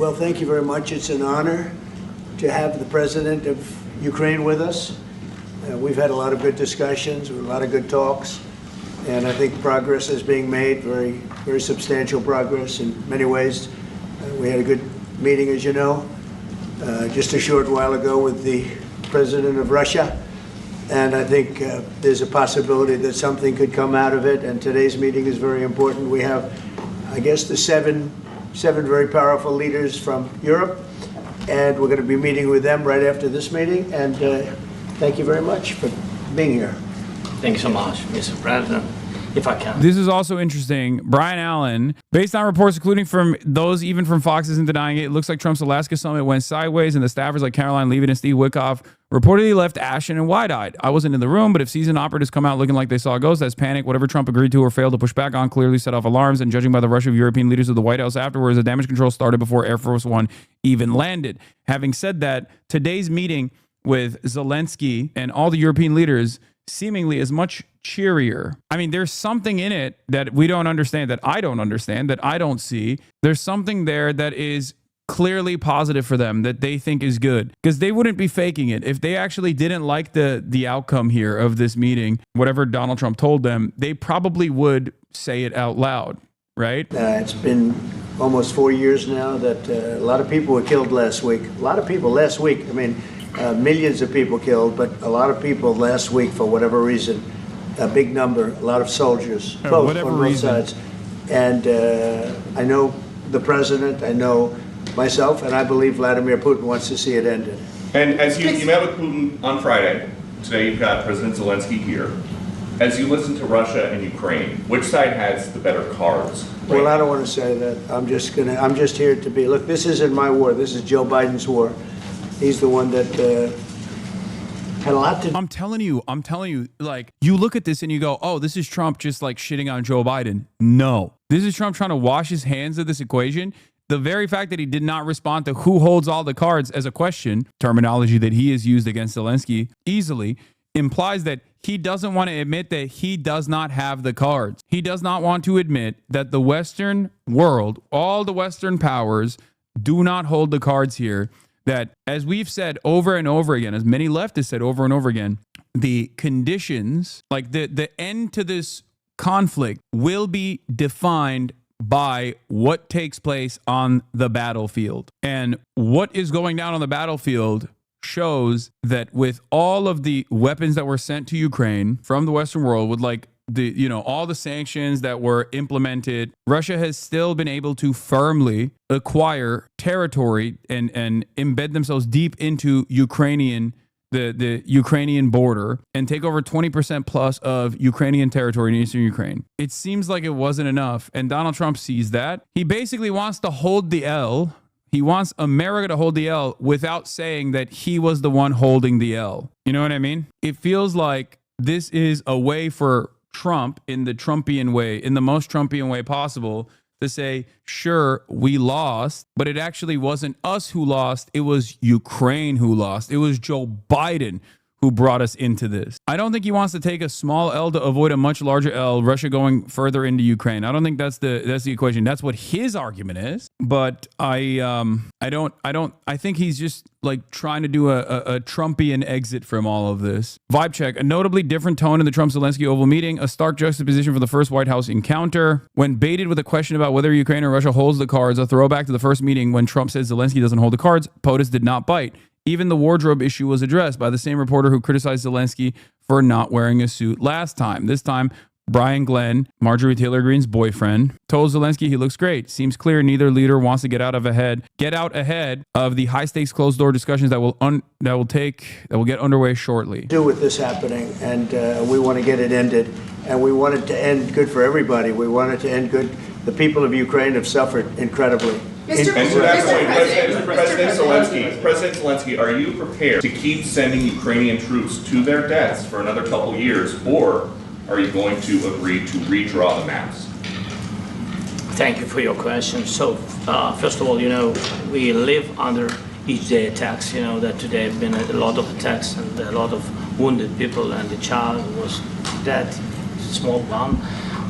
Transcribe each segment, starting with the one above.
Well, thank you very much. It's an honor to have the president of Ukraine with us. We've had a lot of good discussions, a lot of good talks, and I think progress is being made, very substantial progress in many ways. We had a good meeting, as you know, just a short while ago with the president of Russia, and I think there's a possibility that something could come out of it, and today's meeting is very important. We have, I guess, the seven very powerful leaders from Europe, and we're going to be meeting with them right after this meeting, and thank you very much for being here. Thank you so much, Mr. President. If I can. This is also interesting. Brian Allen, based on reports, including from those even from Fox isn't denying it, it looks like Trump's Alaska summit went sideways and the staffers like Caroline Leavitt and Steve Witkoff reportedly left ashen and wide-eyed. I wasn't in the room, but if seasoned operatives come out looking like they saw a ghost, that's panic. Whatever Trump agreed to or failed to push back on clearly set off alarms, and judging by the rush of European leaders of the White House afterwards, the damage control started before Air Force One even landed. Having said that, today's meeting with Zelenskyy and all the European leaders seemingly is much cheerier. I mean, there's something in it that we don't understand, that I don't see. There's something there that is clearly positive for them, that they think is good, because they wouldn't be faking it. If they actually didn't like the outcome here of this meeting, whatever Donald Trump told them, they probably would say it out loud, right? It's been almost 4 years now that a lot of people were killed last week. A lot of people last week. I mean, millions of people killed, but a lot of people last week for whatever reason. A big number, a lot of soldiers, both on both sides. And I know the president, I know myself, and I believe Vladimir Putin wants to see it ended. And as you met with Putin on Friday, today you've got President Zelenskyy here. As you listen to Russia and Ukraine, which side has the better cards? Right? Well, I don't want to say that. I'm just here to be, look, this isn't my war. This is Joe Biden's war. He's the one that had a lot to do. I'm telling you, like, you look at this and you go, oh, this is Trump just like shitting on Joe Biden. No, this is Trump trying to wash his hands of this equation. The very fact that he did not respond to who holds all the cards as a question, terminology that he has used against Zelenskyy easily, implies that he doesn't want to admit that he does not have the cards. He does not want to admit that the Western world, all the Western powers, do not hold the cards here. That, as we've said over and over again, as many leftists said over and over again, the conditions, like the end to this conflict, will be defined by what takes place on the battlefield. And what is going down on the battlefield shows that with all of the weapons that were sent to Ukraine from the Western world, with like all the sanctions that were implemented, Russia has still been able to firmly acquire territory and embed themselves deep into the Ukrainian border and take over 20% plus of Ukrainian territory in eastern Ukraine. It seems like it wasn't enough, and Donald Trump sees that. He basically wants to hold the L. He wants America to hold the L without saying that he was the one holding the L. You know what I mean? It feels like this is a way for Trump, in the Trumpian way, in the most Trumpian way possible, to say, sure, we lost, but it actually wasn't us who lost. It was Ukraine who lost. It was Joe Biden who brought us into this. I don't think he wants to take a small L to avoid a much larger L, Russia going further into Ukraine. I don't think that's the equation. That's what his argument is. But I think he's just like trying to do a Trumpian exit from all of this. Vibe check. A notably different tone in the Trump-Zelenskyy Oval meeting, a stark juxtaposition for the first White House encounter. When baited with a question about whether Ukraine or Russia holds the cards, a throwback to the first meeting when Trump said Zelenskyy doesn't hold the cards, POTUS did not bite. Even the wardrobe issue was addressed by the same reporter who criticized Zelenskyy for not wearing a suit last time. This time, Brian Glenn, Marjorie Taylor Greene's boyfriend, told Zelenskyy he looks great. Seems clear neither leader wants to get out ahead of the high-stakes closed-door discussions that will get underway shortly. Do with this happening, and we want to get it ended, and we want it to end good for everybody. We want it to end good. The people of Ukraine have suffered incredibly. President Zelenskyy, are you prepared to keep sending Ukrainian troops to their deaths for another couple years, or are you going to agree to redraw the maps? Thank you for your question. So, first of all, we live under each day attacks. That today have been a lot of attacks and a lot of wounded people, and the child was dead, small bomb,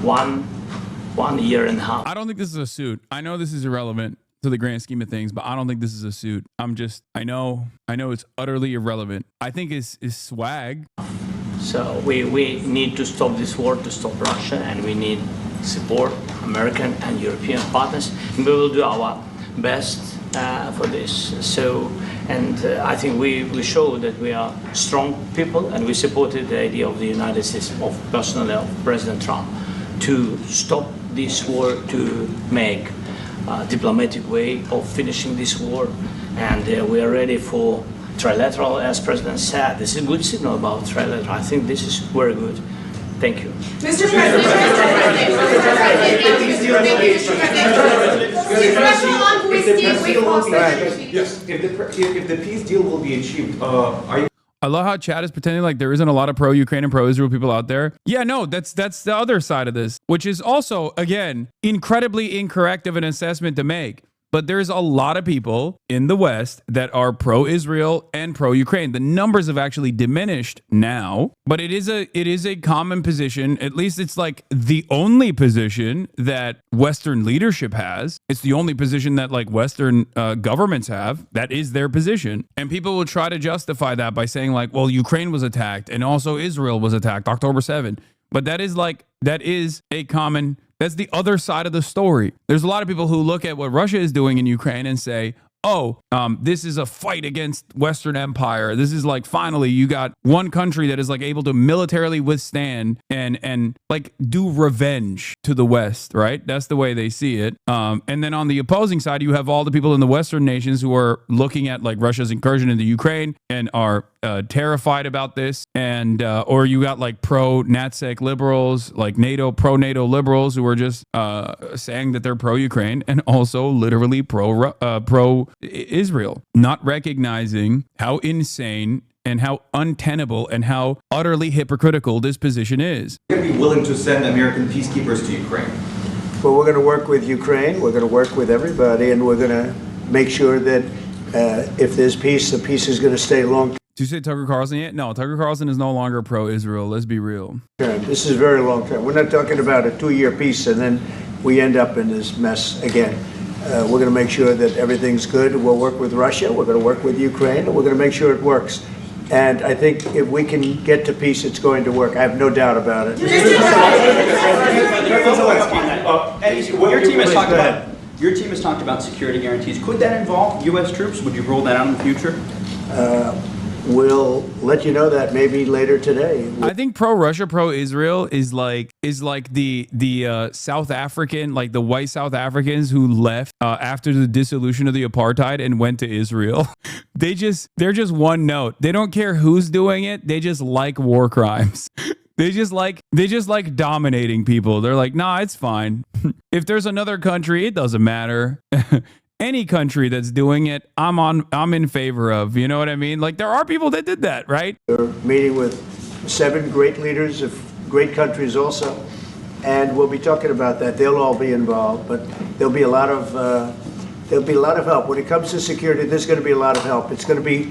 1 year and a half. I don't think this is a suit. I know this is irrelevant to the grand scheme of things, but I don't think this is a suit. I know it's utterly irrelevant. I think it's swag. So we need to stop this war, to stop Russia, and we need support American and European partners. And we will do our best for this. So, and I think we show that we are strong people, and we supported the idea of the United States, of personally of President Trump, to stop this war, to make a diplomatic way of finishing this war, and we are ready for trilateral, as President said. This is a good signal about trilateral. I think this is very good. Thank you. Mr. President, if the peace deal will be achieved, are you? I love how Chad is pretending like there isn't a lot of pro-Ukraine and pro-Israel people out there. Yeah, no, that's the other side of this, which is also, again, incredibly incorrect of an assessment to make. But there's a lot of people in the West that are pro-Israel and pro-Ukraine. The numbers have actually diminished now, but it is a common position. At least it's like the only position that Western leadership has. It's the only position that like Western governments have. That is their position. And people will try to justify that by saying like, well, Ukraine was attacked and also Israel was attacked October 7th. But that is a common. That's the other side of the story. There's a lot of people who look at what Russia is doing in Ukraine and say, oh, this is a fight against Western empire. This is like, finally, you got one country that is like able to militarily withstand and like do revenge to the West, right? That's the way they see it. And then on the opposing side, you have all the people in the Western nations who are looking at like Russia's incursion into Ukraine and are terrified about this. And or you got like pro-NATSEC liberals, like pro-NATO liberals who are just saying that they're pro-Ukraine and also literally pro-Israel, not recognizing how insane and how untenable and how utterly hypocritical this position is. You're going to be willing to send American peacekeepers to Ukraine? Well, we're going to work with Ukraine, we're going to work with everybody, and we're going to make sure that if there's peace, the peace is going to stay long term. Did you say Tucker Carlson yet? No, Tucker Carlson is no longer pro-Israel. Let's be real. This is very long term. We're not talking about a 2-year peace and then we end up in this mess again. We're going to make sure that everything's good. We'll work with Russia. We're going to work with Ukraine. And we're going to make sure it works. And I think if we can get to peace, it's going to work. I have no doubt about it. Your team has talked about security guarantees. Could that involve U.S. troops? Would you roll that out in the future? We'll let you know that maybe later today. I think pro-Russia, pro-Israel is like the South African, like the white South Africans who left after the dissolution of the apartheid and went to Israel. They're just one note. They don't care who's doing it. They just like war crimes. They just like dominating people. They're like, nah, it's fine. If there's another country, it doesn't matter. Any country that's doing it, I'm in favor of. You know what I mean? Like there are people that did that, right? We're meeting with 7 great leaders of great countries also, and we'll be talking about that. They'll all be involved, but there'll be a lot of help when it comes to security. There's going to be a lot of help. It's going to be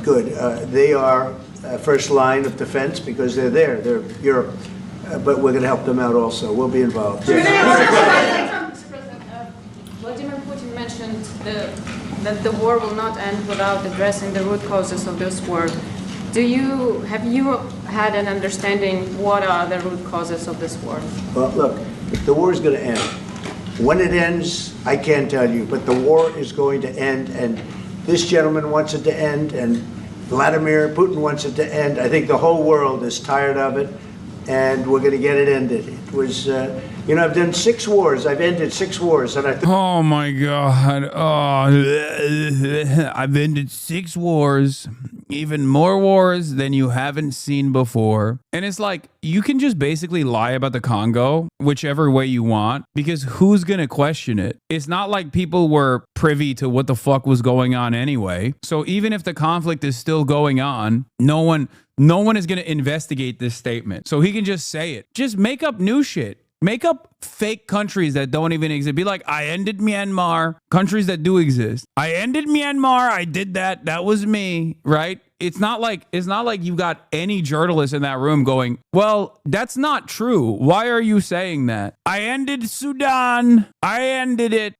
good. They are first line of defense because they're there. They're Europe, but we're going to help them out also. We'll be involved. Vladimir Putin mentioned that the war will not end without addressing the root causes of this war. Have you had an understanding what are the root causes of this war? Well, look, the war is going to end. When it ends, I can't tell you, but the war is going to end, and this gentleman wants it to end, and Vladimir Putin wants it to end. I think the whole world is tired of it, and we're going to get it ended. It was, I've done 6 wars. I've ended 6 wars, and I think. Oh my God! Oh, I've ended 6 wars, even more wars than you haven't seen before. And it's like you can just basically lie about the Congo whichever way you want, because who's gonna question it? It's not like people were privy to what the fuck was going on anyway. So even if the conflict is still going on, no one is going to investigate this statement. So he can just say it. Just make up new shit. Make up fake countries that don't even exist. Be like, I ended Myanmar. Countries that do exist. I ended Myanmar. I did that. That was me, right? it's not like you got any journalist in that room going, well, that's not true. Why are you saying that? I ended Sudan. I ended it.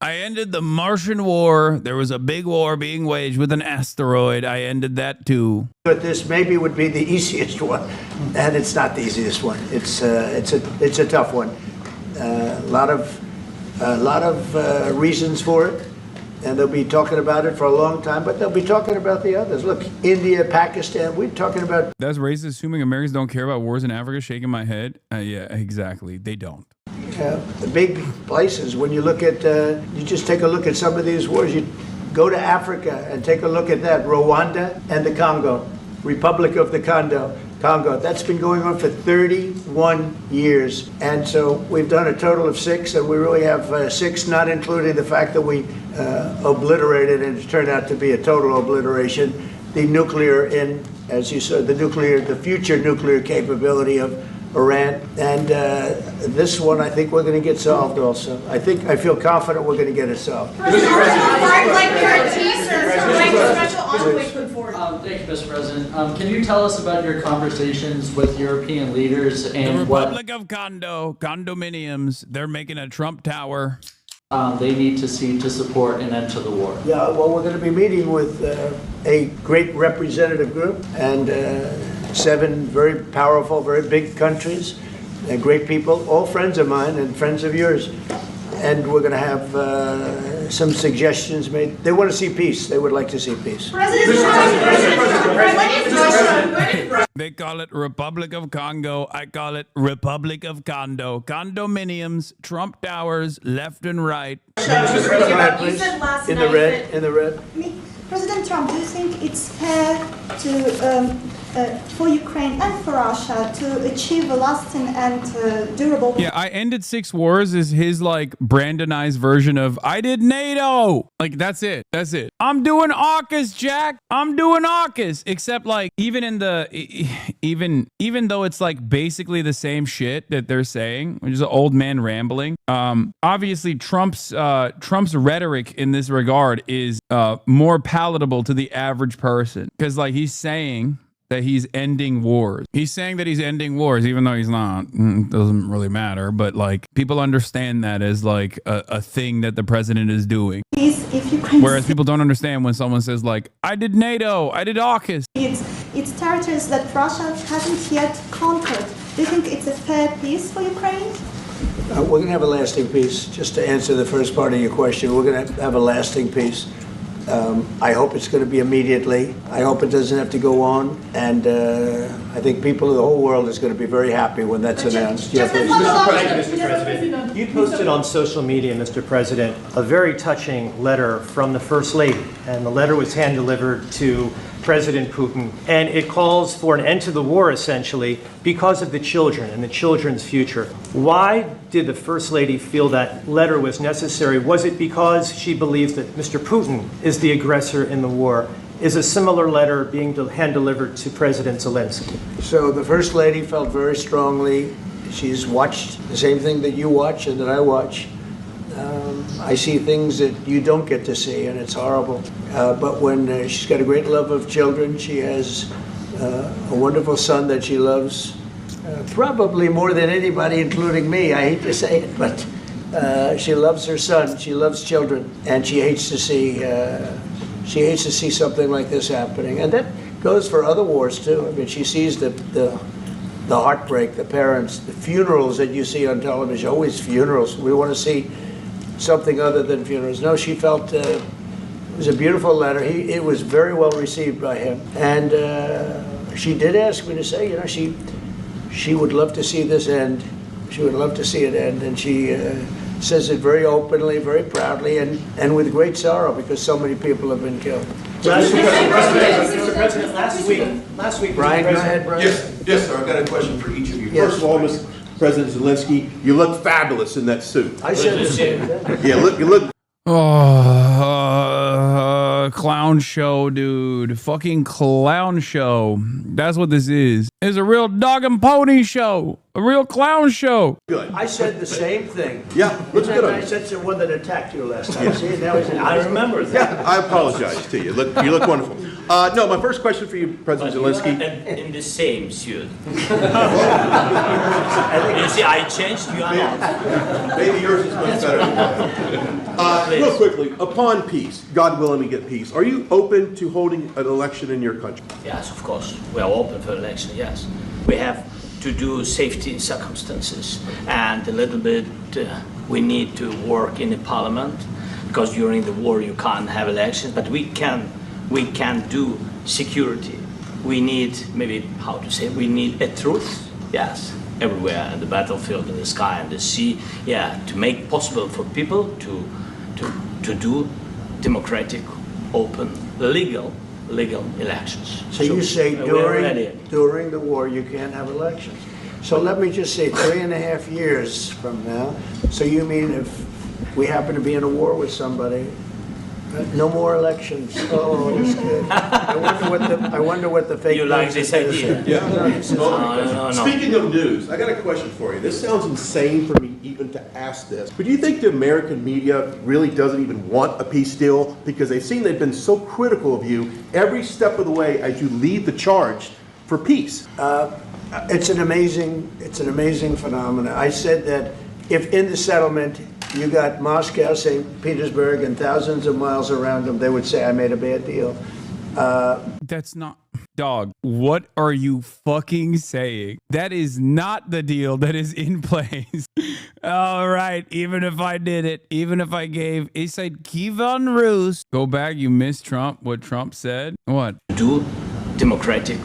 I ended the Martian War. There was a big war being waged with an asteroid. I ended that too. But this maybe would be the easiest one, and it's not the easiest one. It's a tough one. A lot of reasons for it, and they'll be talking about it for a long time. But they'll be talking about the others. Look, India, Pakistan. We're talking about. That's racist. Assuming Americans don't care about wars in Africa. Shaking my head. Yeah, exactly. They don't. The big places. When you look at, you just take a look at some of these wars. You go to Africa and take a look at that. Rwanda and the Congo, Republic of the Congo. That's been going on for 31 years. And so we've done a total of 6, and we really have 6, not including the fact that we obliterated, and it turned out to be a total obliteration, the nuclear, as you said, the future nuclear capability of Iran. And this one, I think we're going to get solved also. I feel confident we're going to get it solved. Thank you, Mr. President. Can you tell us about your conversations with European leaders and the Republic of condominiums, they're making a Trump Tower. They need to see to support an end to the war? Yeah, well, we're going to be meeting with a great representative group and 7 very powerful, very big countries, and great people, all friends of mine and friends of yours. And we're going to have some suggestions made. They want to see peace. They would like to see peace. They call it Republic of Congo. I call it Republic of Condo. Condominiums, Trump Towers, left and right. Go ahead, please. In the red, in the red. President Trump, do you think it's fair for Ukraine and for Russia to achieve a lasting and durable? Yeah, I ended 6 wars is his like Brandonized version of I did NATO. Like that's it. That's it. I'm doing AUKUS, Jack. I'm doing AUKUS. Except like even though it's like basically the same shit that they're saying, which is an old man rambling. Obviously Trump's rhetoric in this regard is more palatable to the average person because like he's saying that he's ending wars. He's saying that he's ending wars, even though he's not. It doesn't really matter. But like people understand that as like a thing that the president is doing. Whereas people don't understand when someone says like, I did NATO, I did AUKUS. It's territories that Russia hasn't yet conquered. Do you think it's a fair peace for Ukraine? We're going to have a lasting peace. Just to answer the first part of your question, we're going to have a lasting peace. I hope it's going to be immediately. I hope it doesn't have to go on. And I think people of the whole world is going to be very happy when that's announced. Mr. President, you posted on social media, Mr. President, a very touching letter from the First Lady. And the letter was hand-delivered to President Putin. And it calls for an end to the war, essentially, because of the children and the children's future. Why did the First Lady feel that letter was necessary? Was it because she believes that Mr. Putin is the aggressor in the war? Is a similar letter being hand-delivered to President Zelenskyy? So the First Lady felt very strongly. She's watched the same thing that you watch and that I watch. I see things that you don't get to see, and it's horrible. But when she's got a great love of children, she has a wonderful son that she loves, probably more than anybody, including me. I hate to say it, but she loves her son. She loves children, and she hates to see something like this happening. And that goes for other wars too. I mean, she sees the heartbreak, the parents, the funerals that you see on television. Always funerals. We want to see something other than funerals. No, she felt it was a beautiful letter. It was very well received by him. And she did ask me to say, you know, she would love to see this end. She would love to see it end. And she says it very openly, very proudly, and with great sorrow because so many people have been killed. Mr. President, last week, Brian, go ahead, Brian. Yes, sir. I've got a question for each of you. Yes. First of all, Mr. President Zelensky, you look fabulous in that suit. I said the same thing. Yeah, you look. Clown show, dude. Fucking clown show. That's what this is. It's a real dog and pony show. A real clown show. Good. I said the same thing. Yeah, looks good on I you. said the one that attacked you last time. See, now he's I remember that. Yeah, I apologize to you. You look wonderful. No, my first question for you, President But you Zelensky. are in the same suit. You see, I changed, you are not. Maybe yours is much better than mine. Real quickly, upon peace, God willing we get peace, are you open to holding an election in your country? Yes, of course. We are open for election, yes. We have to do safety circumstances, and a little bit we need to work in the parliament, because during the war you can't have elections, but we can do security. We need, maybe, how to say, we need a truth, yes, everywhere, in the battlefield, in the sky, in the sea, yeah, to make possible for people to do democratic, open, legal elections. So you say we're ready. during the war, you can't have elections. So let me just say, 3.5 years from now, so you mean if we happen to be in a war with somebody, no more elections? Oh, that's good. I wonder what the fake You like news this is idea? gonna say. Yeah. This is- No. Speaking of news, I got a question for you. This sounds insane for me even to ask this. But do you think the American media really doesn't even want a peace deal? Because they've seen they've been so critical of you every step of the way as you lead the charge for peace. It's an amazing phenomenon. I said that if in the settlement you got Moscow, St. Petersburg, and thousands of miles around them, they would say, I made a bad deal. That's not. Dog, what are you fucking saying? That is not the deal that is in place. All right, even if I did it, even if I gave, he said, Kievan Rus. Go back, you missed Trump, what Trump said. What? Do democratic,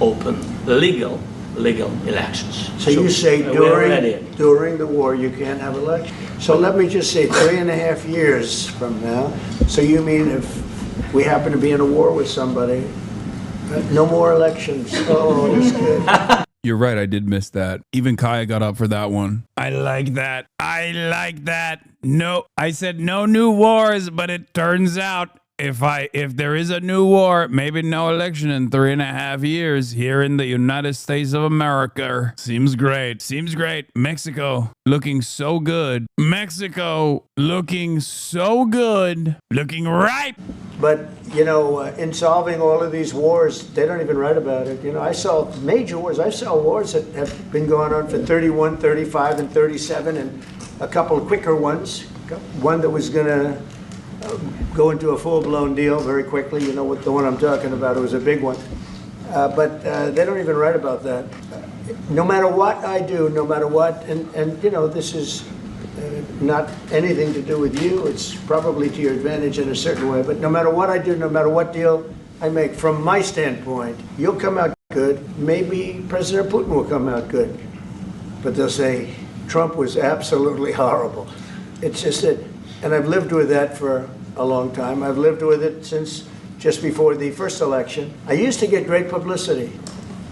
open, legal elections. So you say we're ready. during the war, you can't have elections. So let me just say 3.5 years from now, so you mean if we happen to be in a war with somebody, no more elections? Oh, that's good. You're right, I did miss that. Even Kaya got up for that one. I like that. I like that. No, I said no new wars, but it turns out if there is a new war, maybe no election in 3.5 years here in the United States of America. Seems great. Seems great. Mexico looking so good. Mexico looking so good. Looking ripe. But, you know, in solving all of these wars, they don't even write about it. You know, I saw major wars. I saw wars that have been going on for 31, 35, and 37, and a couple of quicker ones. One that was going to go into a full-blown deal very quickly. You know what the one I'm talking about. It was a big one. But they don't even write about that. No matter what I do, no matter what, and you know, this is not anything to do with you. It's probably to your advantage in a certain way. But no matter what I do, no matter what deal I make, from my standpoint, you'll come out good. Maybe President Putin will come out good. But they'll say, Trump was absolutely horrible. It's just that, and I've lived with that for a long time. I've lived with it since just before the first election. I used to get great publicity.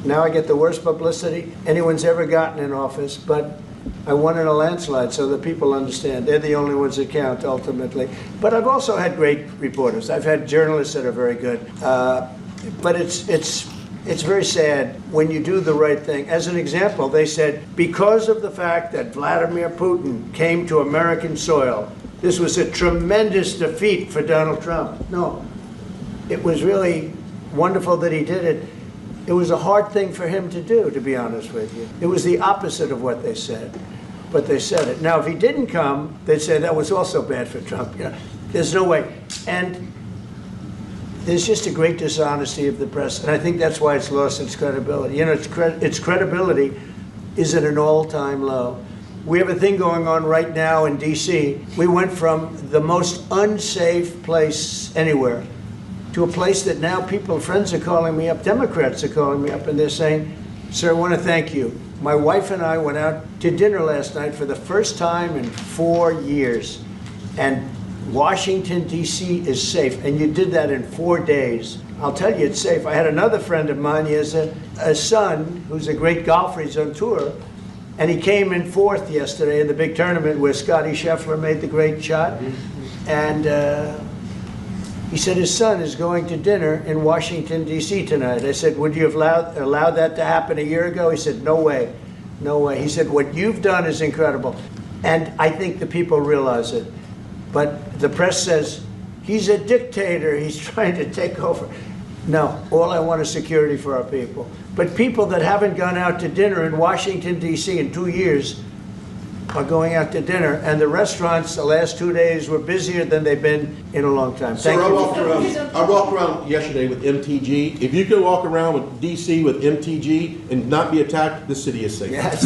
Now I get the worst publicity anyone's ever gotten in office, but I won in a landslide, so that people understand. They're the only ones that count, ultimately. But I've also had great reporters. I've had journalists that are very good. But it's very sad when you do the right thing. As an example, they said, because of the fact that Vladimir Putin came to American soil, this was a tremendous defeat for Donald Trump. No, it was really wonderful that he did it. It was a hard thing for him to do, to be honest with you. It was the opposite of what they said, but they said it. Now, if he didn't come, they'd say that was also bad for Trump. You know, there's no way. And there's just a great dishonesty of the press, and I think that's why it's lost its credibility. You know, its credibility is at an all-time low. We have a thing going on right now in D.C. We went from the most unsafe place anywhere to a place that now friends are calling me up, Democrats are calling me up, and they're saying, sir, I want to thank you. My wife and I went out to dinner last night for the first time in 4 years, and Washington, D.C. is safe, and you did that in 4 days. I'll tell you, it's safe. I had another friend of mine, he has a son who's a great golfer, he's on tour, and he came in fourth yesterday in the big tournament where Scotty Scheffler made the great shot, and he said his son is going to dinner in Washington, D.C. tonight. I said, would you have allowed that to happen a year ago? He said, no way, no way. He said, what you've done is incredible. And I think the people realize it. But the press says, he's a dictator, he's trying to take over. No, all I want is security for our people. But people that haven't gone out to dinner in Washington, D.C. in 2 years are going out to dinner, and the restaurants the last 2 days were busier than they've been in a long time. Sir, Thank I you. walked around yesterday with MTG. If you can walk around with DC with MTG and not be attacked, the city is safe. Yes.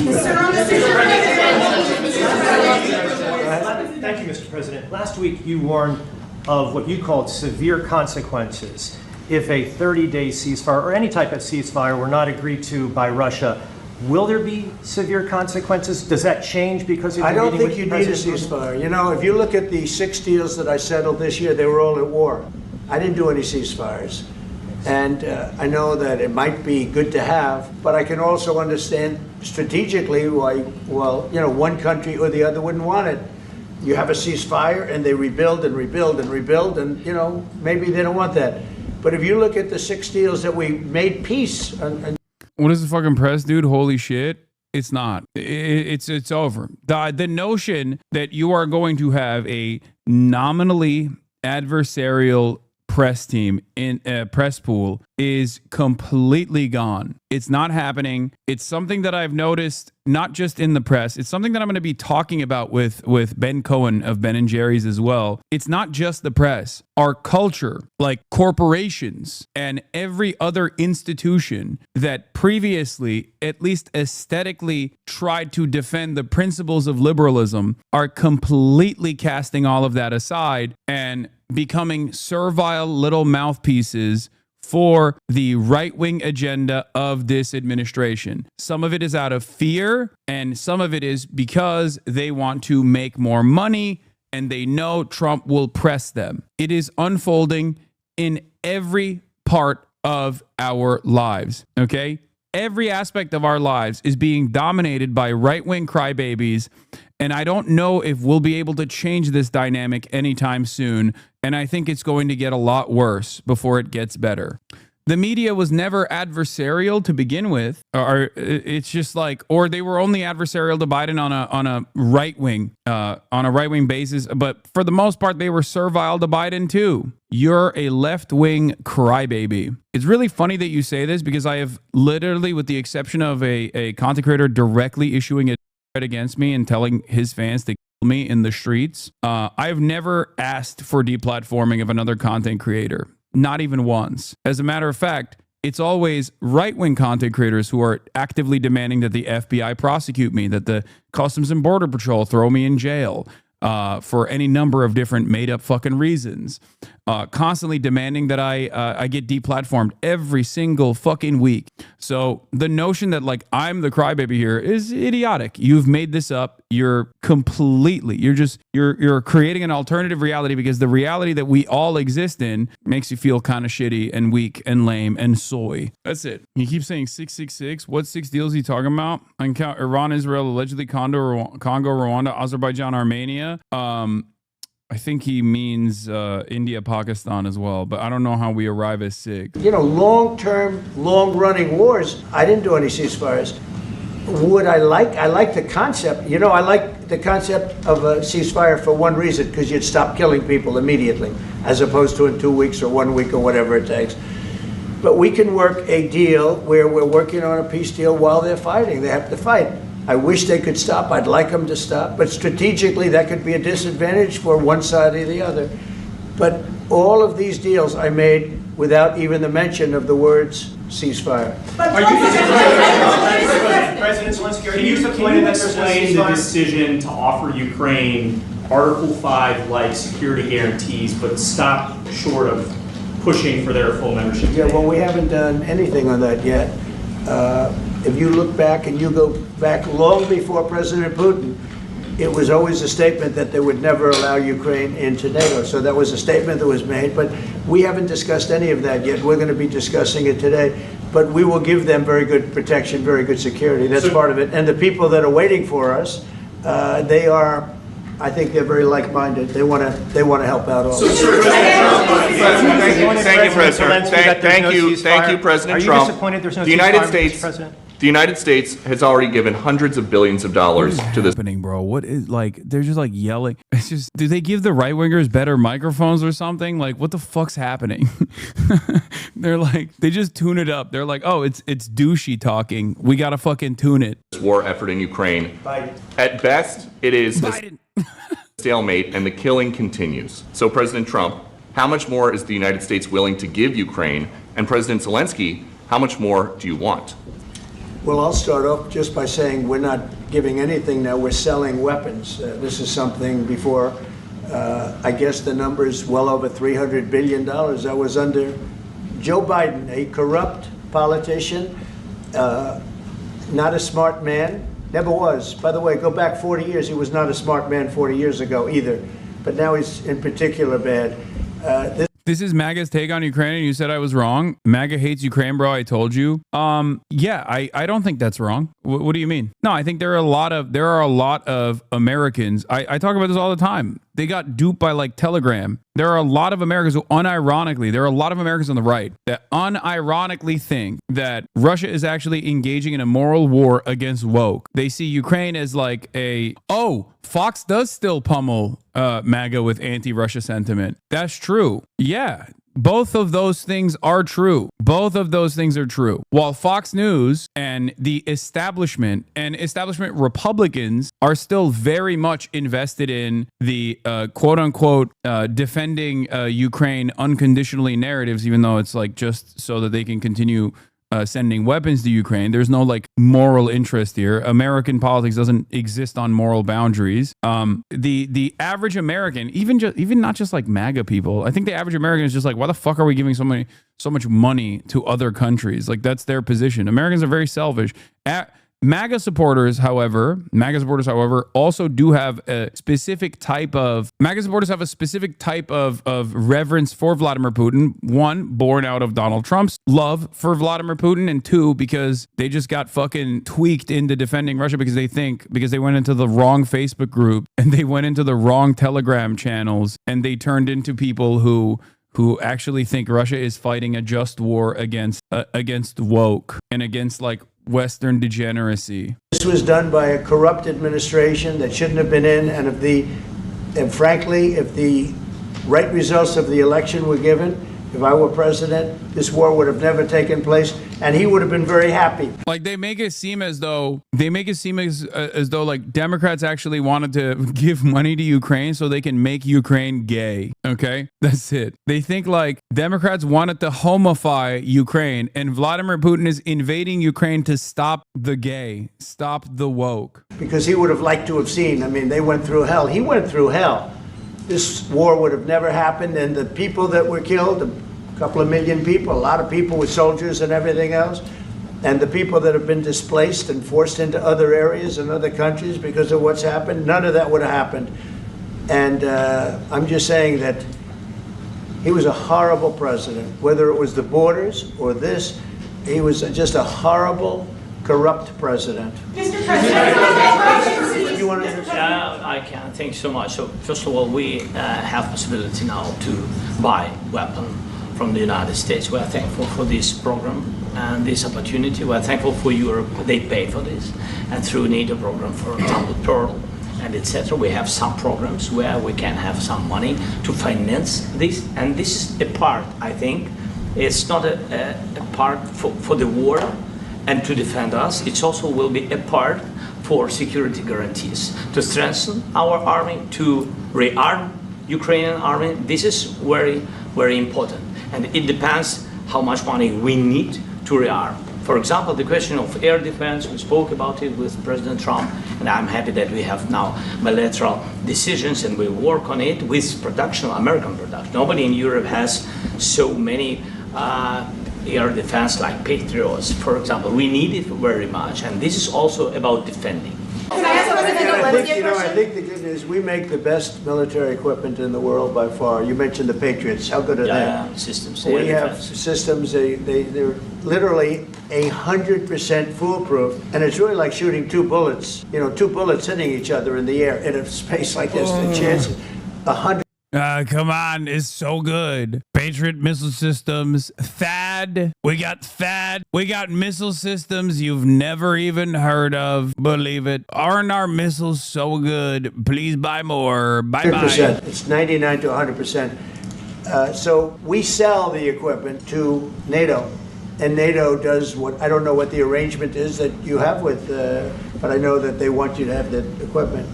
Thank you, Mr. President. Last week, you warned of what you called severe consequences if a 30-day ceasefire or any type of ceasefire were not agreed to by Russia. Will there be severe consequences? Does that change because of I the don't meeting think you with need a President Putin? ceasefire. You know, if you look at the 6 deals that I settled this year, they were all at war. I didn't do any ceasefires. And I know that it might be good to have, but I can also understand strategically why, well, you know, one country or the other wouldn't want it. You have a ceasefire and they rebuild and rebuild and rebuild, and, you know, maybe they don't want that. But if you look at the 6 deals that we made peace and What is the fucking press, dude? Holy shit. It's not. It's over. The notion that you are going to have a nominally adversarial press team in a press pool is completely gone. It's not happening. It's something that I've noticed not just in the press. It's something that I'm going to be talking about with Ben Cohen of Ben and Jerry's as well. It's not just the press. Our culture, like corporations and every other institution that previously, at least aesthetically, tried to defend the principles of liberalism are completely casting all of that aside and becoming servile little mouthpieces for the right-wing agenda of this administration. Some of it is out of fear, and some of it is because they want to make more money, and they know Trump will press them. It is unfolding in every part of our lives, okay? Every aspect of our lives is being dominated by right-wing crybabies, and I don't know if we'll be able to change this dynamic anytime soon, and I think it's going to get a lot worse before it gets better. The media was never adversarial to begin with, or it's just like, or they were only adversarial to Biden on a right wing basis, but for the most part, they were servile to Biden too. You're a left-wing crybaby. It's really funny that you say this because I have literally, with the exception of a content creator directly issuing a threat against me and telling his fans to kill me in the streets, I've never asked for deplatforming of another content creator. Not even once. As a matter of fact, it's always right-wing content creators who are actively demanding that the FBI prosecute me, that the Customs and Border Patrol throw me in jail for any number of different made-up fucking reasons. Constantly demanding that I get deplatformed every single fucking week. So the notion that like I'm the crybaby here is idiotic. You've made this up. You're creating an alternative reality because the reality that we all exist in makes you feel kind of shitty and weak and lame and soy. That's it. He keeps saying 666. What 6 deals he talking about? Iran, Israel, allegedly Congo, Rwanda, Azerbaijan, Armenia. I think he means India, Pakistan as well, but I don't know how we arrive at 6. you know, long-term, long-running wars, I didn't do any ceasefires. I like the concept. You know, I like the concept of a ceasefire for one reason, because you'd stop killing people immediately, as opposed to in 2 weeks or 1 week or whatever it takes. But we can work a deal where we're working on a peace deal while they're fighting. They have to fight. I wish they could stop. I'd like them to stop. But strategically, that could be a disadvantage for one side or the other. But all of these deals I made without even the mention of the words ceasefire. President Zelenskyy, are Can you explain the decision to offer Ukraine Article 5-like security guarantees, but stop short of pushing for their full membership? Yeah, well, we haven't done anything on that yet. If you look back and you go back long before President Putin, it was always a statement that they would never allow Ukraine into NATO. So that was a statement that was made, but we haven't discussed any of that yet. We're going to be discussing it today, but we will give them very good protection, very good security. That's part of it. And the people that are waiting for us, they are, I think they're very like-minded. They want to help out all. Thank you, President. Thank you, President Trump. Are you disappointed there's no The United ceasefire, Mr. States. President? The United States has already given hundreds of billions of dollars to this. Happening, bro? What is like? They're just like yelling. It's just. Do they give the right wingers better microphones or something? Like, what the fuck's happening? They're like, they just tune it up. They're like, oh, it's douchey talking. We gotta fucking tune it. War effort in Ukraine. Biden. At best, it is Biden. a stalemate, and the killing continues. So, President Trump, how much more is the United States willing to give Ukraine? And President Zelenskyy, how much more do you want? Well, I'll start off just by saying we're not giving anything now. We're selling weapons. This is something before, I guess the number is well over $300 billion. That was under Joe Biden, a corrupt politician, not a smart man, never was. By the way, go back 40 years, he was not a smart man 40 years ago either. But now he's in particular bad. This is MAGA's take on Ukraine, and you said I was wrong. MAGA hates Ukraine, bro. I told you. Yeah, I don't think that's wrong. What do you mean? No, I think there are a lot of Americans. I talk about this all the time. They got duped by like Telegram. There are a lot of Americans who unironically, there are a lot of Americans on the right that unironically think that Russia is actually engaging in a moral war against woke. They see Ukraine as like Fox does still pummel MAGA with anti-Russia sentiment. That's true. Yeah. Both of those things are true. Both of those things are true. While Fox News and the establishment Republicans are still very much invested in the quote unquote defending Ukraine unconditionally narratives, even though it's like just so that they can continue sending weapons to Ukraine. There's no like moral interest here. American politics doesn't exist on moral boundaries. The average American, even not just like MAGA people, I think the average American is just like, why the fuck are we giving so much money to other countries? Like that's their position. Americans are very selfish. MAGA supporters, however, also do have a specific type of reverence for Vladimir Putin. One, born out of Donald Trump's love for Vladimir Putin, and two, because they just got fucking tweaked into defending Russia because they went into the wrong Facebook group and they went into the wrong Telegram channels and they turned into people who actually think Russia is fighting a just war against woke and against like Western degeneracy. This was done by a corrupt administration that shouldn't have been in, and frankly, if the right results of the election were given, if I were president, this war would have never taken place, and he would have been very happy. Like they make it seem as though like Democrats actually wanted to give money to Ukraine so they can make Ukraine gay. Okay, that's it. They think like Democrats wanted to homify Ukraine, and Vladimir Putin is invading Ukraine to stop the gay, stop the woke. Because he would have liked to have seen. I mean, they went through hell. He went through hell. This war would have never happened, and the people that were killed, a couple of million people, a lot of people with soldiers and everything else, and the people that have been displaced and forced into other areas and other countries because of what's happened, none of that would have happened. And I'm just saying that he was a horrible president, whether it was the borders or this, he was just a horrible, corrupt president. Mr. President, You want to I can. Thank you so much. So first of all, we have possibility now to buy weapon from the United States. We are thankful for this program and this opportunity. We are thankful for Europe. They pay for this. And through NATO program, for example, Pearl and etc., we have some programs where we can have some money to finance this. And this is a part, I think. It's not a part for the war and to defend us. It also will be a part for security guarantees, to strengthen our army, to rearm Ukrainian army. This is very, very important. And it depends how much money we need to rearm. For example, the question of air defense, we spoke about it with President Trump, and I'm happy that we have now bilateral decisions and we work on it with production, American production. Nobody in Europe has so many air defense like Patriots, for example. We need it very much, and this is also about defending. Can I ask President Zelenskyy a question? I think the good news, we make the best military equipment in the world by far. You mentioned the Patriots. How good are they? Systems. We have systems, they're literally 100% foolproof, and it's really like shooting two bullets, two bullets hitting each other in the air in a space like this. The chance, 100 Come on, it's so good. Patriot missile systems, THAAD. We got THAAD. We got missile systems you've never even heard of. Believe it. Aren't our missiles so good? Please buy more. Bye bye. 100%. It's 99 to 100%. So we sell the equipment to NATO, and NATO does what, I don't know what the arrangement is that you have with, but I know that they want you to have the equipment.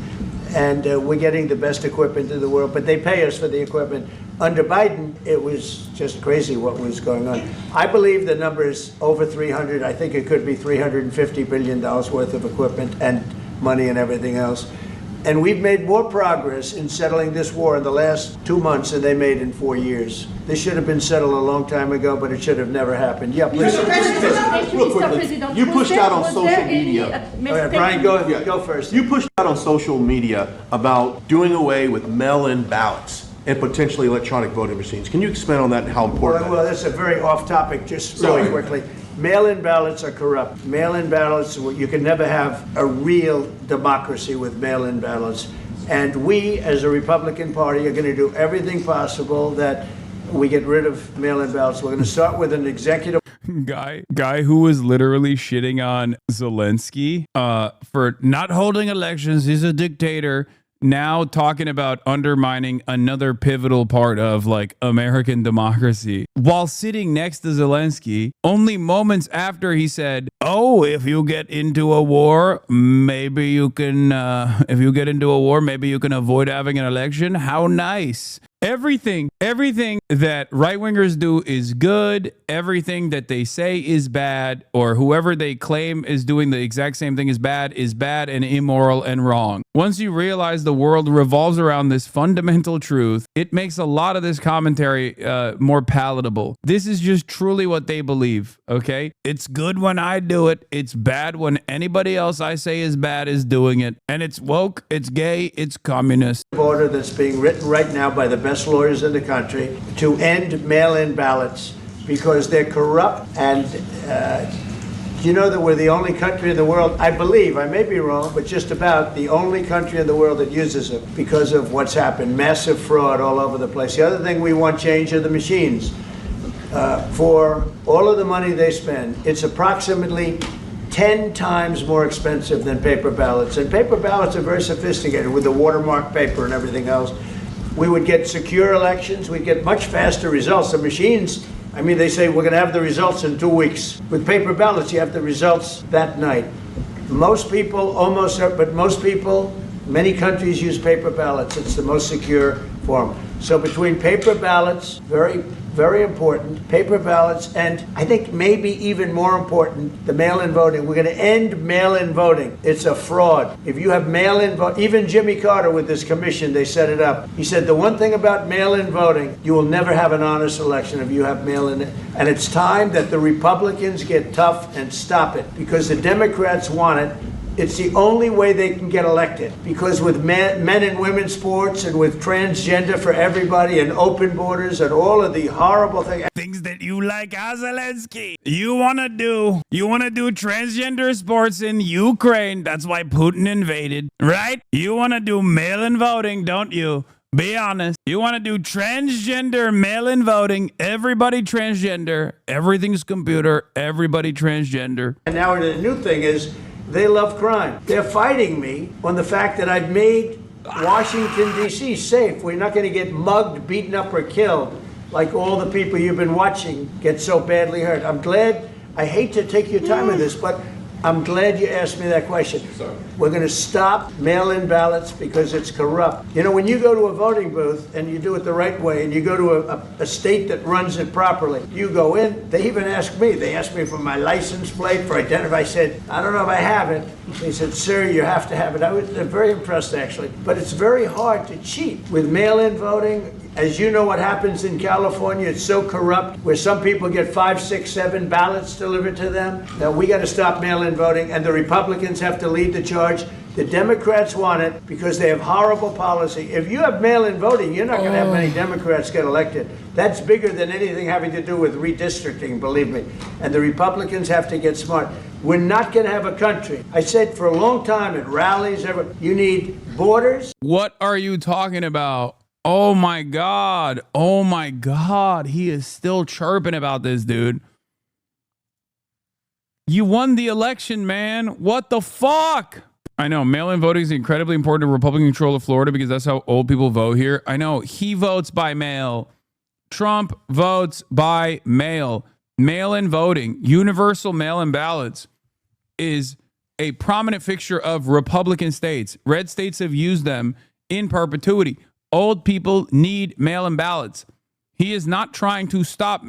And we're getting the best equipment in the world, but they pay us for the equipment. Under Biden, it was just crazy what was going on. I believe the number is over 300. I think it could be $350 billion worth of equipment and money and everything else. And we've made more progress in settling this war in the last 2 months than they made in 4 years. This should have been settled a long time ago, but it should have never happened. Yeah, please. Real quickly, you pushed out on social media. All right, Brian, go first. You pushed out on social media about doing away with mail-in ballots and potentially electronic voting machines. Can you expand on that and how important Well, that is? that's a very off-topic, just really quickly. Mail-in ballots are corrupt. Mail-in ballots, you can never have a real democracy with mail-in ballots. And we, as a Republican Party, are going to do everything possible that we get rid of mail-in ballots. We're going to start with an executive Guy who was literally shitting on Zelenskyy for not holding elections. He's a dictator. Now talking about undermining another pivotal part of like American democracy while sitting next to Zelenskyy only moments after he said, oh, if you get into a war, maybe you can avoid having an election. How nice. Everything that right-wingers do is good. Everything that they say is bad, or whoever they claim is doing the exact same thing is bad and immoral and wrong. Once you realize the world revolves around this fundamental truth, it makes a lot of this commentary more palatable. This is just truly what they believe, okay? It's good when I do it. It's bad when anybody else I say is bad is doing it. And it's woke, it's gay, it's communist. Order that's being written right now by the best lawyers in the country to end mail-in ballots because they're corrupt. And you know that we're the only country in the world, I believe, I may be wrong, but just about the only country in the world that uses it because of what's happened. Massive fraud all over the place. The other thing we want change are the machines. For all of the money they spend, it's approximately 10 times more expensive than paper ballots. And paper ballots are very sophisticated with the watermark paper and everything else. We would get secure elections. We'd get much faster results. The machines, I mean, they say we're going to have the results in 2 weeks. With paper ballots, you have the results that night. Most people, many countries use paper ballots. It's the most secure form. So between paper ballots, very, very important, paper ballots, and I think maybe even more important, the mail-in voting. We're going to end mail-in voting. It's a fraud. If you have mail-in vote, even Jimmy Carter with this commission, they set it up. He said the one thing about mail-in voting, you will never have an honest election if you have mail-in. And it's time that the Republicans get tough and stop it because the Democrats want it. It's the only way they can get elected because with men and women's sports and with transgender for everybody and open borders and all of the horrible things that you like, Zelenskyy. You want to do transgender sports in Ukraine. That's why Putin invaded, right? You want to do mail-in voting, don't you? Be honest. You want to do transgender mail-in voting, everybody transgender, everything's computer, everybody transgender. And now the new thing is, they love crime. They're fighting me on the fact that I've made Washington, D.C. safe. We're not going to get mugged, beaten up, or killed like all the people you've been watching get so badly hurt. I'm glad, I hate to take your time with this, but I'm glad you asked me that question. Sorry. We're going to stop mail-in ballots because it's corrupt. You know, when you go to a voting booth and you do it the right way and you go to a state that runs it properly, you go in, they even ask me. They asked me for my license plate, for identify. I said, I don't know if I have it. They said, sir, you have to have it. I was very impressed, actually. But it's very hard to cheat with mail-in voting. As you know what happens in California, it's so corrupt, where some people get 5, 6, 7 ballots delivered to them. Now, we got to stop mail-in voting, and the Republicans have to lead the charge. The Democrats want it because they have horrible policy. If you have mail-in voting, you're not going to have many Democrats get elected. That's bigger than anything having to do with redistricting, believe me. And the Republicans have to get smart. We're not going to have a country. I said for a long time at rallies, you need borders. What are you talking about? Oh my God. Oh my God. He is still chirping about this, dude. You won the election, man. What the fuck? I know mail-in voting is incredibly important to Republican control of Florida because that's how old people vote here. I know he votes by mail. Trump votes by mail. Mail-in voting, universal mail-in ballots is a prominent fixture of Republican states. Red states have used them in perpetuity. Old people need mail-in ballots. He is not trying to stop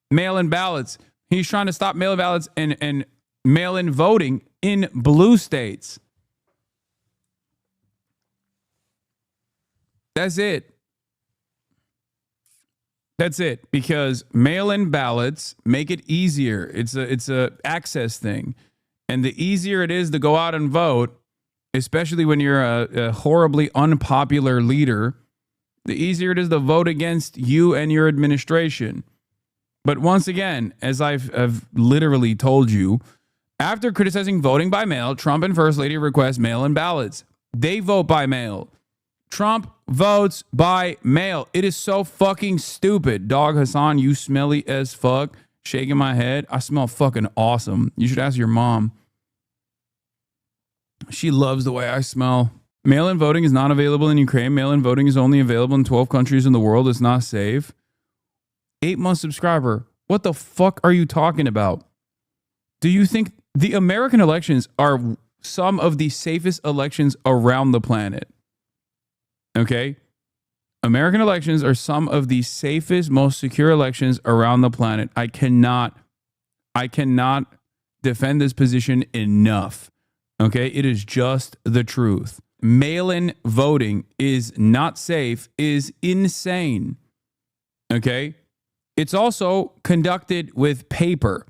mail-in ballots. He's trying to stop mail-in ballots and mail-in voting in blue states. That's it. That's it. Because mail-in ballots make it easier. It's a access thing. And the easier it is to go out and vote, especially when you're a horribly unpopular leader, the easier it is to vote against you and your administration. But once again, as I've literally told you, after criticizing voting by mail, Trump and First Lady request mail-in ballots. They vote by mail. Trump votes by mail. It is so fucking stupid. Dog Hasan, you smelly as fuck. Shaking my head. I smell fucking awesome. You should ask your mom. She loves the way I smell. Mail-in voting is not available in Ukraine. Mail-in voting is only available in 12 countries in the world. It's not safe. 8-month subscriber. What the fuck are you talking about? Do you think the American elections are some of the safest elections around the planet? Okay? American elections are some of the safest, most secure elections around the planet. I cannot defend this position enough. Okay? It is just the truth. Mail-in voting is not safe, is insane. Okay? It's also conducted with paper.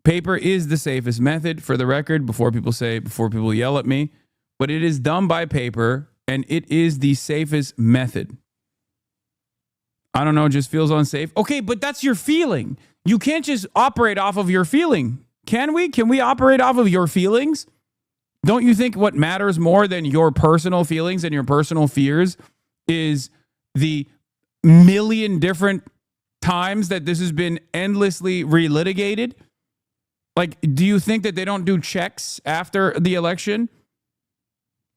Paper is the safest method, for the record, before people yell at me. But it is done by paper, and it is the safest method. I don't know, it just feels unsafe. Okay, but that's your feeling. You can't just operate off of your feeling. Can we? Can we operate off of your feelings? Don't you think what matters more than your personal feelings and your personal fears is the million different times that this has been endlessly relitigated? Like, do you think that they don't do checks after the election?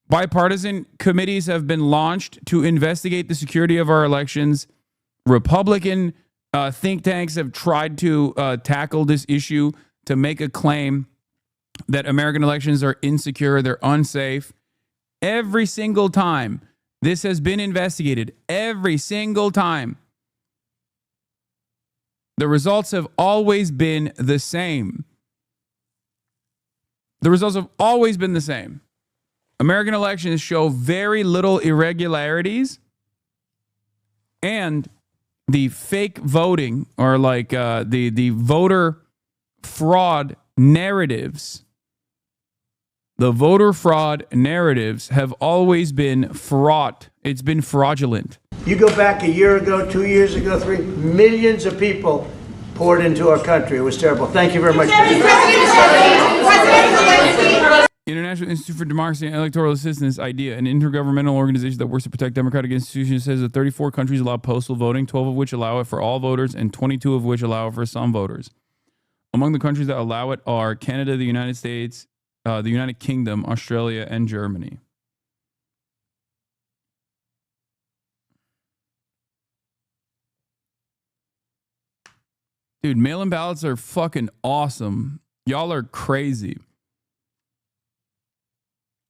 Bipartisan committees have been launched to investigate the security of our elections. Republican think tanks have tried to tackle this issue to make a claim that American elections are insecure, they're unsafe. Every single time this has been investigated, every single time, the results have always been the same. The results have always been the same. American elections show very little irregularities, and the fake voting, or like the voter fraud narratives, the voter fraud narratives have always been fraught. It's been fraudulent. You go back a year ago, 2 years ago, 3 millions of people poured into our country. It was terrible. Thank you very much. International Institute for Democracy and Electoral Assistance, IDEA, an intergovernmental organization that works to protect democratic institutions, says that 34 countries allow postal voting, 12 of which allow it for all voters, and 22 of which allow it for some voters. Among the countries that allow it are Canada, the United States, the United Kingdom, Australia, and Germany. Dude, mail-in ballots are fucking awesome. Y'all are crazy.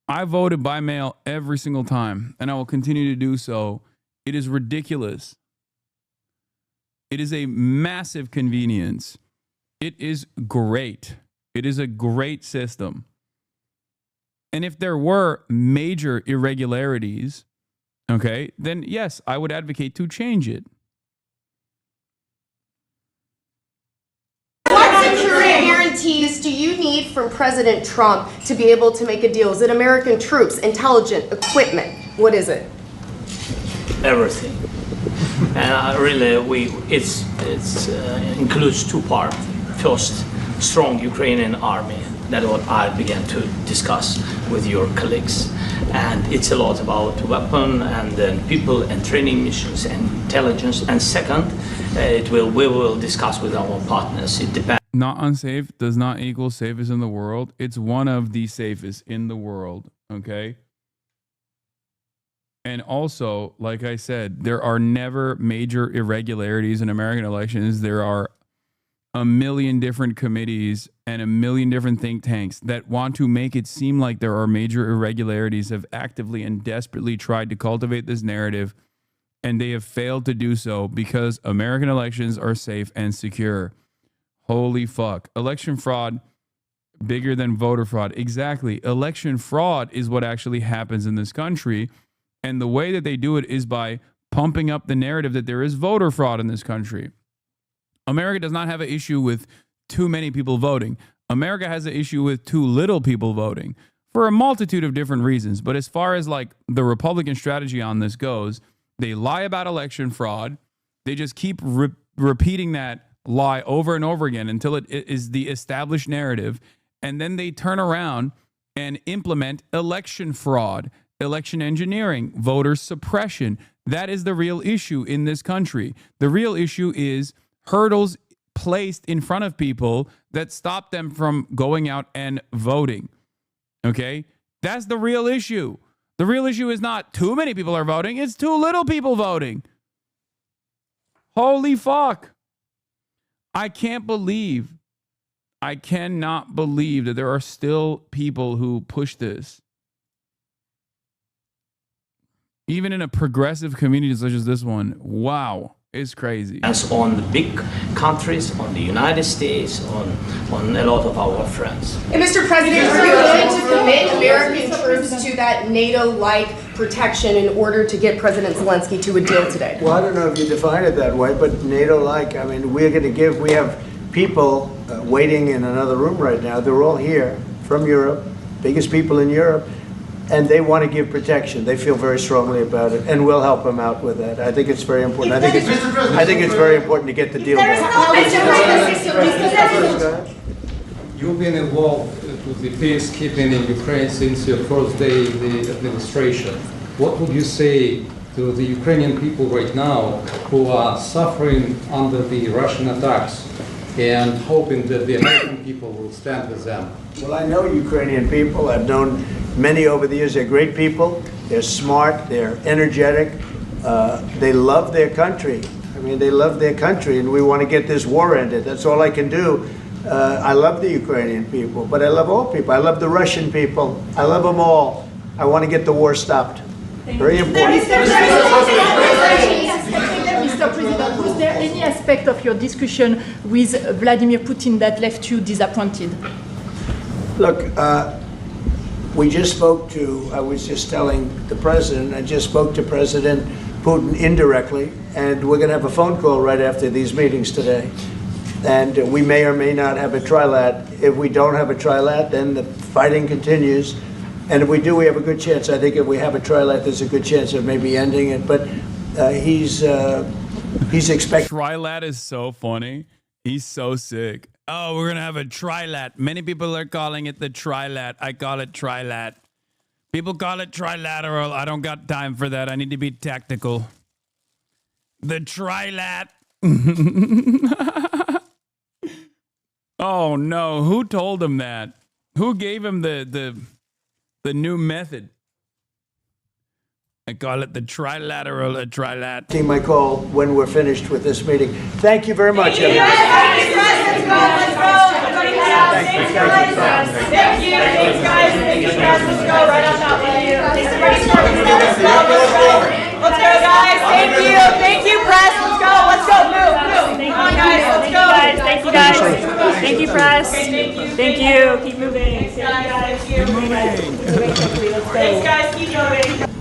I voted by mail every single time, and I will continue to do so. It is ridiculous. It is a massive convenience. It is great. It is a great system. And if there were major irregularities, okay, then yes, I would advocate to change it. What security guarantees do you need from President Trump to be able to make a deal? Is it American troops, intelligence, equipment? What is it? Everything. And really, it includes two parts. First, strong Ukrainian army. That's what I began to discuss. with your colleagues. And it's a lot about weapon and then people and training missions and intelligence. And second, we will discuss with our partners. It depends. Not unsafe does not equal safest in the world. It's one of the safest in the world, okay? And also, like I said, there are never major irregularities in American elections. There are a million different committees and a million different think tanks that want to make it seem like there are major irregularities, have actively and desperately tried to cultivate this narrative, and they have failed to do so because American elections are safe and secure. Holy fuck. Election fraud bigger than voter fraud. Exactly. Election fraud is what actually happens in this country. And the way that they do it is by pumping up the narrative that there is voter fraud in this country. America does not have an issue with too many people voting. America has an issue with too little people voting for a multitude of different reasons. But as far as like the Republican strategy on this goes, they lie about election fraud. They just keep repeating that lie over and over again until it is the established narrative. And then they turn around and implement election fraud, election engineering, voter suppression. That is the real issue in this country. The real issue is hurdles placed in front of people that stop them from going out and voting. Okay? That's the real issue. The real issue is not too many people are voting, it's too little people voting. Holy fuck. I cannot believe that there are still people who push this. Even in a progressive community such as this one, wow, it's crazy. As on the big countries, on the United States, on a lot of our friends. And Mr. President, are you willing to commit American troops to that NATO-like protection in order to get President Zelenskyy to a deal today? Well, I don't know if you define it that way, but NATO-like, I mean, we have people waiting in another room right now. They're all here from Europe, biggest people in Europe, and they want to give protection. They feel very strongly about it, and we'll help them out with that. I think it's very important. I think it's very important to get the deal done. You've been involved with the peacekeeping in Ukraine since your first day in the administration. What would you say to the Ukrainian people right now who are suffering under the Russian attacks and hoping that the American people will stand with them? Well, I know Ukrainian people. I've known many over the years. They're great people. They're smart. They're energetic. They love their country. I mean, they love their country, and we want to get this war ended. That's all I can do. I love the Ukrainian people, but I love all people. I love the Russian people. I love them all. I want to get the war stopped. Very important. Mr. President, was there any aspect of your discussion with Vladimir Putin that left you disappointed? Look, we just spoke to, I was just telling the president, I just spoke to President Putin indirectly, and we're going to have a phone call right after these meetings today. And we may or may not have a trilat. If we don't have a trilat, then the fighting continues. And if we do, we have a good chance. I think if we have a trilat, there's a good chance of maybe ending it. But he's expecting. Trilat is so funny. He's so sick. Oh, we're going to have a trilat. Many people are calling it the trilat. I call it trilat. People call it trilateral. I don't got time for that. I need to be tactical. The trilat. Oh, no. Who told him that? Who gave him the new method? I call it the trilateral, a trilat. Team, I call when we're finished with this meeting. Thank you very much, everybody. Let's go. Everybody head out. Thank you, guys. Thank you, guys. Let's go. Right on top with you. Let's go, guys. Thank you, press. Let's go. Move. Come on, guys. Let's go. Thank you, guys. Thank you, press. Thank you. Keep moving. Thanks, guys. Keep moving. Thanks, guys. Keep moving.